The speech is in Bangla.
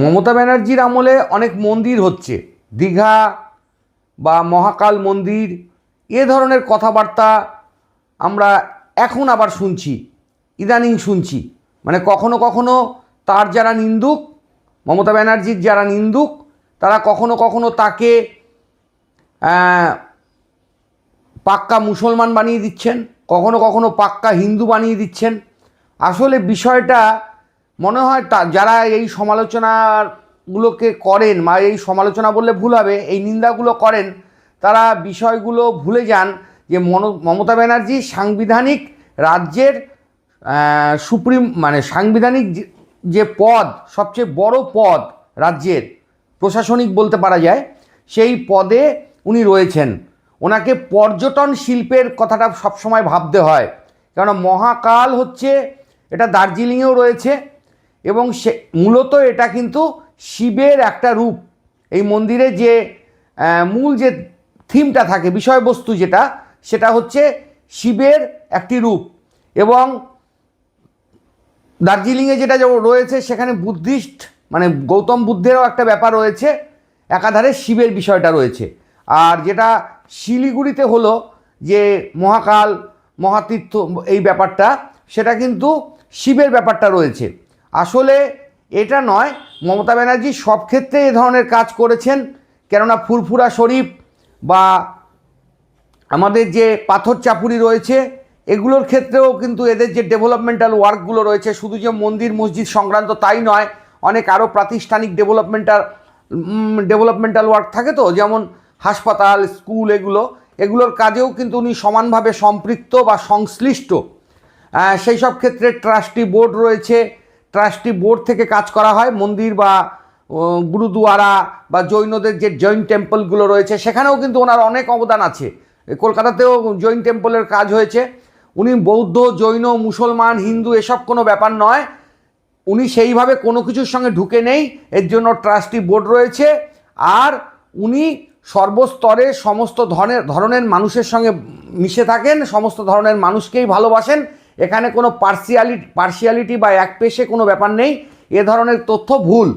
মমতা ব্যানার্জির আমলে অনেক মন্দির হচ্ছে, দীঘা বা মহাকাল মন্দির এ ধরনের কথাবার্তা আমরা এখন আবার শুনছি, ইদানিং শুনছি। মানে কখনো কখনো তার যারা নিন্দুক, মমতা ব্যানার্জির যারা নিন্দুক, তারা কখনো কখনো তাকে পাক্কা মুসলমান বানিয়ে দিচ্ছেন, কখনো কখনো পাক্কা হিন্দু বানিয়ে দিচ্ছেন। আসলে বিষয়টা মনে হয় যারা এই সমালোচনাগুলোকে করেন, বা এই সমালোচনা বললে ভুল হবে, এই নিন্দাগুলো করেন, তারা বিষয়গুলো ভুলে যান যে মমতা ব্যানার্জি সাংবিধানিক রাজ্যের সুপ্রিম, মানে সাংবিধানিক যে পদ, সবচেয়ে বড় পদ রাজ্যের, প্রশাসনিক বলতে পারা যায়, সেই পদে উনি রয়েছেন। ওনাকে পর্যটন শিল্পের কথাটা সবসময় ভাবতে হয়, কেননা মহাকাল হচ্ছে, এটা দার্জিলিংয়েও রয়েছে, এবং সে মূলত এটা কিন্তু শিবের একটা রূপ। এই মন্দিরে যে মূল যে থিমটা থাকে, বিষয়বস্তু যেটা, সেটা হচ্ছে শিবের একটি রূপ। এবং দার্জিলিংয়ে যেটা রয়েছে সেখানে বুদ্ধিস্ট, মানে গৌতম বুদ্ধেরও একটা ব্যাপার রয়েছে, একাধারে শিবের বিষয়টা রয়েছে। আর যেটা শিলিগুড়িতে হলো যে মহাকাল মহাতীর্থ, এই ব্যাপারটা, সেটা কিন্তু শিবের ব্যাপারটা রয়েছে। আসলে এটা নয়, মমতা ব্যানার্জি সব ক্ষেত্রে এ ধরনের কাজ করেছেন। কেননা ফুরফুরা শরীফ বা আমাদের যে পাথর চাপুরি রয়েছে, এগুলোর ক্ষেত্রেও কিন্তু এদের যে ডেভেলপমেন্টাল ওয়ার্কগুলো রয়েছে, শুধু যে মন্দির মসজিদ সংক্রান্ত তাই নয়, অনেক আরও প্রাতিষ্ঠানিক ডেভেলপমেন্টাল ওয়ার্ক থাকে, তো যেমন হাসপাতাল, স্কুল, এগুলোর কাজেও কিন্তু উনি সমানভাবে সম্পৃক্ত বা সংশ্লিষ্ট। সেই সব ক্ষেত্রে ট্রাস্টি বোর্ড রয়েছে, ট্রাস্টি বোর্ড থেকে কাজ করা হয়। মন্দির বা গুরুদুয়ারা বা জৈনদের যে জৈন টেম্পলগুলো রয়েছে, সেখানেও কিন্তু ওনার অনেক অবদান আছে। কলকাতাতেও জৈন টেম্পলের কাজ হয়েছে। উনি বৌদ্ধ, জৈন, মুসলমান, হিন্দু এসব কোনো ব্যাপার নয়, উনি সেইভাবে কোনো কিছুর সঙ্গে ঢুকে নেই, এর জন্য ট্রাস্টি বোর্ড রয়েছে। আর উনি সর্বস্তরে সমস্ত ধরনের মানুষের সঙ্গে মিশে থাকেন, সমস্ত ধরনের মানুষকেই ভালোবাসেন। এখানে কোনো পার্সিয়ালিটি বা একপেশে কোনো ব্যাপার নেই। এ ধরনের তথ্য ভুল।